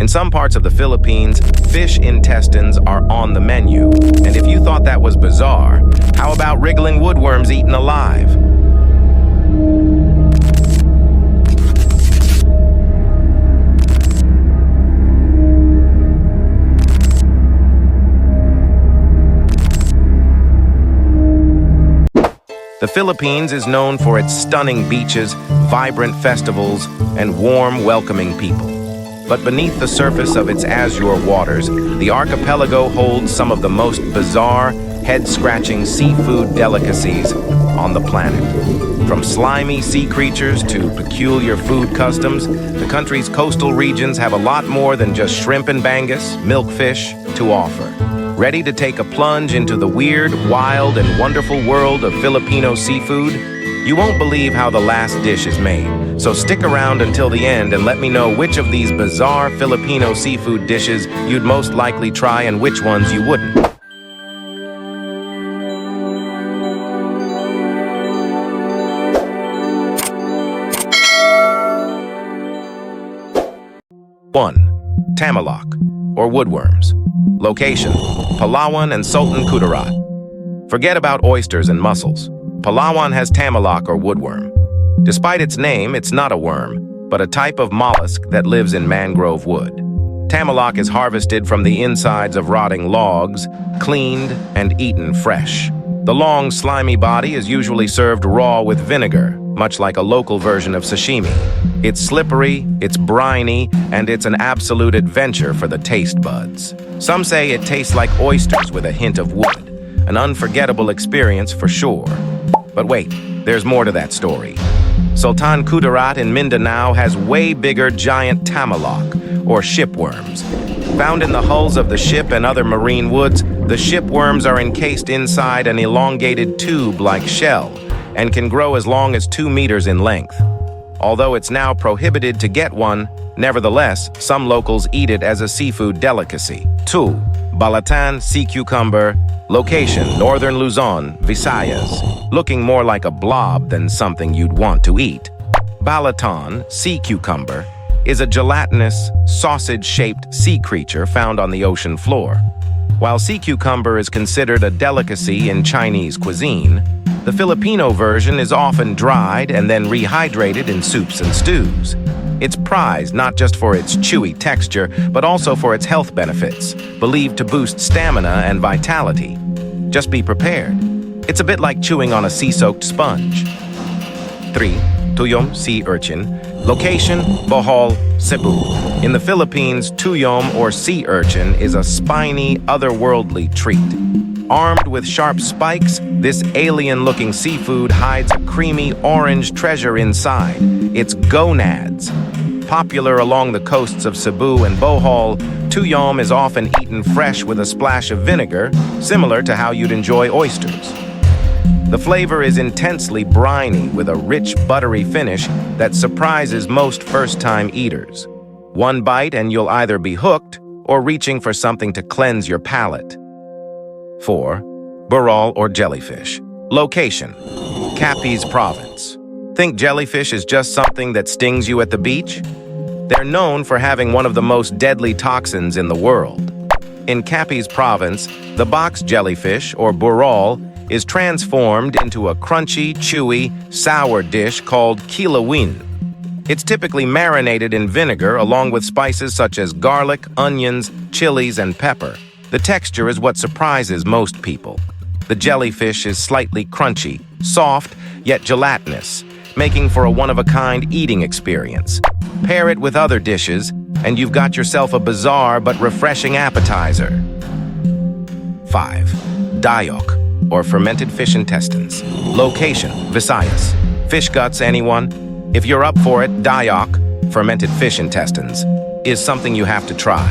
In some parts of the Philippines, fish intestines are on the menu. And if you thought that was bizarre, how about wriggling woodworms eaten alive? The Philippines is known for its stunning beaches, vibrant festivals, and warm, welcoming people. But beneath the surface of its azure waters, the archipelago holds some of the most bizarre, head-scratching seafood delicacies on the planet. From slimy sea creatures to peculiar food customs, the country's coastal regions have a lot more than just shrimp and bangus, milkfish, to offer. Ready to take a plunge into the weird, wild, and wonderful world of Filipino seafood? You won't believe how the last dish is made, so stick around until the end and let me know which of these bizarre Filipino seafood dishes you'd most likely try and which ones you wouldn't. One, Tamilok, or woodworms. Location, Palawan and Sultan Kudarat. Forget about oysters and mussels. Palawan has tamilok or woodworm. Despite its name, it's not a worm, but a type of mollusk that lives in mangrove wood. Tamilok is harvested from the insides of rotting logs, cleaned, and eaten fresh. The long, slimy body is usually served raw with vinegar, much like a local version of sashimi. It's slippery, it's briny, and it's an absolute adventure for the taste buds. Some say it tastes like oysters with a hint of wood. An unforgettable experience for sure. But wait, there's more to that story. Sultan Kudarat in Mindanao has way bigger giant tamilok, or shipworms. Found in the hulls of the ship and other marine woods, the shipworms are encased inside an elongated tube-like shell and can grow as long as 2 meters in length. Although it's now prohibited to get one, nevertheless, some locals eat it as a seafood delicacy. 2. Balatan sea cucumber. Location, northern Luzon, Visayas. Looking more like a blob than something you'd want to eat. Balatan sea cucumber is a gelatinous, sausage-shaped sea creature found on the ocean floor. While sea cucumber is considered a delicacy in Chinese cuisine, the Filipino version is often dried and then rehydrated in soups and stews. It's prized not just for its chewy texture, but also for its health benefits, believed to boost stamina and vitality. Just be prepared. It's a bit like chewing on a sea-soaked sponge. 3. Tuyom sea urchin. Location, Bohol, Cebu. In the Philippines, tuyom or sea urchin is a spiny, otherworldly treat. Armed with sharp spikes, this alien-looking seafood hides a creamy orange treasure inside, its gonads. Popular along the coasts of Cebu and Bohol, tuyom is often eaten fresh with a splash of vinegar, similar to how you'd enjoy oysters. The flavor is intensely briny with a rich, buttery finish that surprises most first-time eaters. One bite and you'll either be hooked or reaching for something to cleanse your palate. 4. Baral or jellyfish. Location, Capiz Province. Think jellyfish is just something that stings you at the beach? They're known for having one of the most deadly toxins in the world. In Capiz Province, the box jellyfish, or Baral, is transformed into a crunchy, chewy, sour dish called kilawin. It's typically marinated in vinegar along with spices such as garlic, onions, chilies, and pepper. The texture is what surprises most people. The jellyfish is slightly crunchy, soft, yet gelatinous, making for a one-of-a-kind eating experience. Pair it with other dishes, and you've got yourself a bizarre but refreshing appetizer. 5. Dayok, or fermented fish intestines. Location, Visayas. Fish guts, anyone? If you're up for it, dayok, fermented fish intestines, is something you have to try.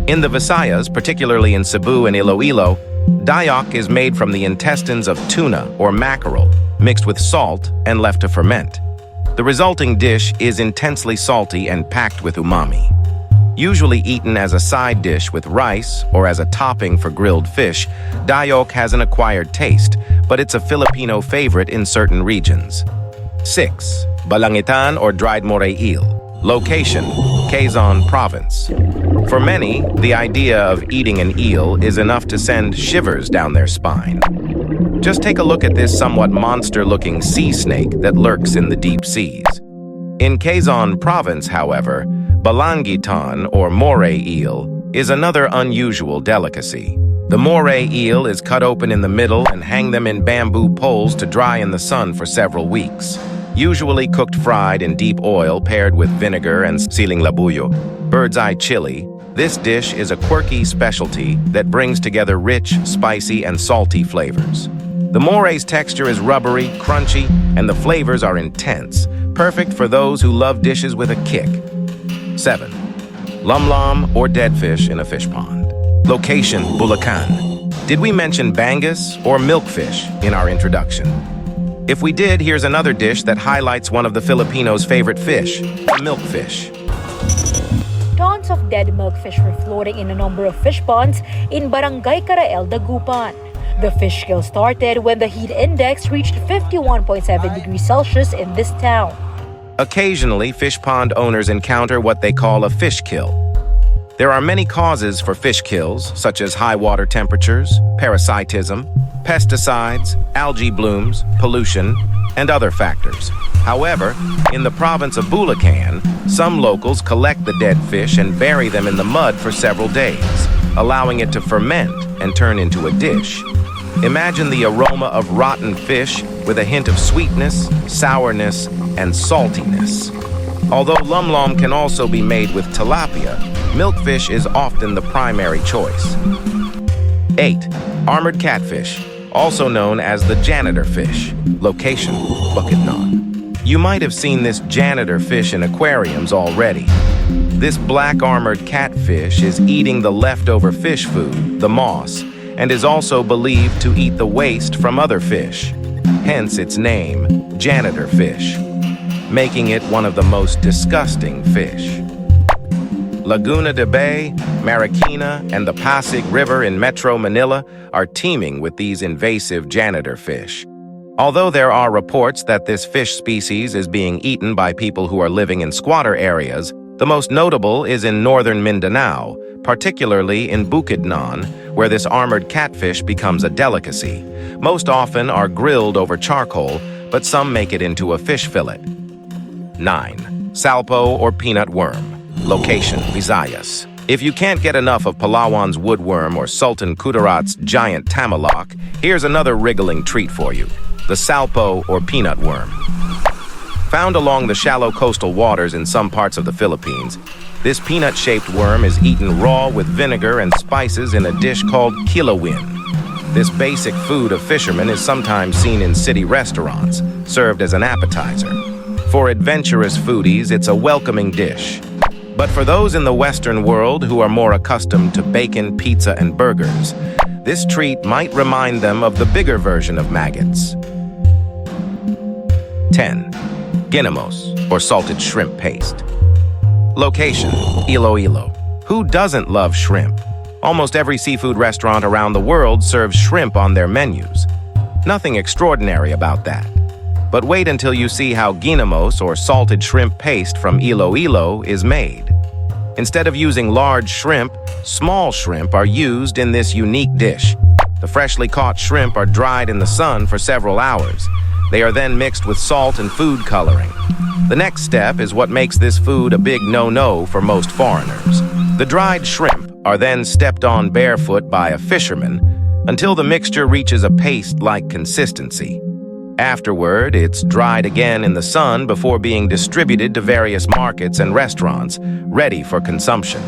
In the Visayas, particularly in Cebu and Iloilo, dayok is made from the intestines of tuna or mackerel, mixed with salt and left to ferment. The resulting dish is intensely salty and packed with umami. Usually eaten as a side dish with rice or as a topping for grilled fish, dayok has an acquired taste, but it's a Filipino favorite in certain regions. 6. Balangitan or dried moray eel. Location, Quezon Province. For many, the idea of eating an eel is enough to send shivers down their spine. Just take a look at this somewhat monster-looking sea snake that lurks in the deep seas. In Quezon Province, however, balangitan or moray eel is another unusual delicacy. The moray eel is cut open in the middle and hang them in bamboo poles to dry in the sun for several weeks. Usually cooked fried in deep oil paired with vinegar and siling labuyo, bird's eye chili, this dish is a quirky specialty that brings together rich, spicy, and salty flavors. The moray's texture is rubbery, crunchy, and the flavors are intense, perfect for those who love dishes with a kick. 7. Lumlum or dead fish in a fish pond. Location, Bulacan. Did we mention bangus or milkfish in our introduction? If we did, here's another dish that highlights one of the Filipinos' favorite fish, the milkfish. Tons of dead milkfish were floating in a number of fish ponds in Barangay Carael, Dagupan. The fish kill started when the heat index reached 51.7 degrees Celsius in this town. Occasionally, fish pond owners encounter what they call a fish kill. There are many causes for fish kills, such as high water temperatures, parasitism, pesticides, algae blooms, pollution, and other factors. However, in the province of Bulacan, some locals collect the dead fish and bury them in the mud for several days, allowing it to ferment and turn into a dish. Imagine the aroma of rotten fish with a hint of sweetness, sourness, and saltiness. Although lumlum can also be made with tilapia, milkfish is often the primary choice. 8. Armored catfish, also known as the janitor fish. Location, Bukidnon. You might have seen this janitor fish in aquariums already. This black armored catfish is eating the leftover fish food, the moss, and is also believed to eat the waste from other fish. Hence its name, janitor fish, making it one of the most disgusting fish. Laguna de Bay, Marikina, and the Pasig River in Metro Manila are teeming with these invasive janitor fish. Although there are reports that this fish species is being eaten by people who are living in squatter areas, the most notable is in northern Mindanao, particularly in Bukidnon, where this armored catfish becomes a delicacy. Most often are grilled over charcoal, but some make it into a fish fillet. 9. Salpo or peanut worm. Location, Visayas. If you can't get enough of Palawan's woodworm or Sultan Kudarat's giant Tamilok, here's another wriggling treat for you, the salpo or peanut worm. Found along the shallow coastal waters in some parts of the Philippines, this peanut-shaped worm is eaten raw with vinegar and spices in a dish called kilawin. This basic food of fishermen is sometimes seen in city restaurants, served as an appetizer. For adventurous foodies, it's a welcoming dish. But for those in the Western world who are more accustomed to bacon, pizza, and burgers, this treat might remind them of the bigger version of maggots. 10. Ginamos, or salted shrimp paste. Location, Iloilo. Who doesn't love shrimp? Almost every seafood restaurant around the world serves shrimp on their menus. Nothing extraordinary about that. But wait until you see how ginamos, or salted shrimp paste from Iloilo, is made. Instead of using large shrimp, small shrimp are used in this unique dish. The freshly caught shrimp are dried in the sun for several hours. They are then mixed with salt and food coloring. The next step is what makes this food a big no-no for most foreigners. The dried shrimp are then stepped on barefoot by a fisherman until the mixture reaches a paste-like consistency. Afterward, it's dried again in the sun before being distributed to various markets and restaurants, ready for consumption.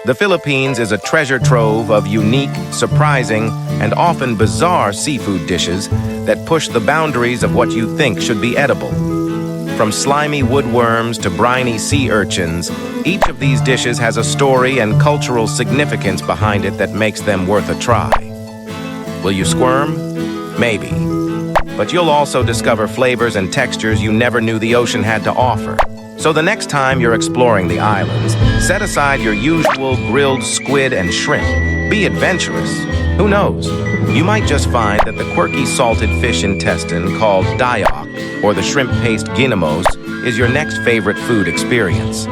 The Philippines is a treasure trove of unique, surprising, and often bizarre seafood dishes that push the boundaries of what you think should be edible. From slimy woodworms to briny sea urchins, each of these dishes has a story and cultural significance behind it that makes them worth a try. Will you squirm? Maybe. But you'll also discover flavors and textures you never knew the ocean had to offer. So the next time you're exploring the islands, set aside your usual grilled squid and shrimp. Be adventurous. Who knows? You might just find that the quirky salted fish intestine called dayak, or the shrimp paste ginamos, is your next favorite food experience?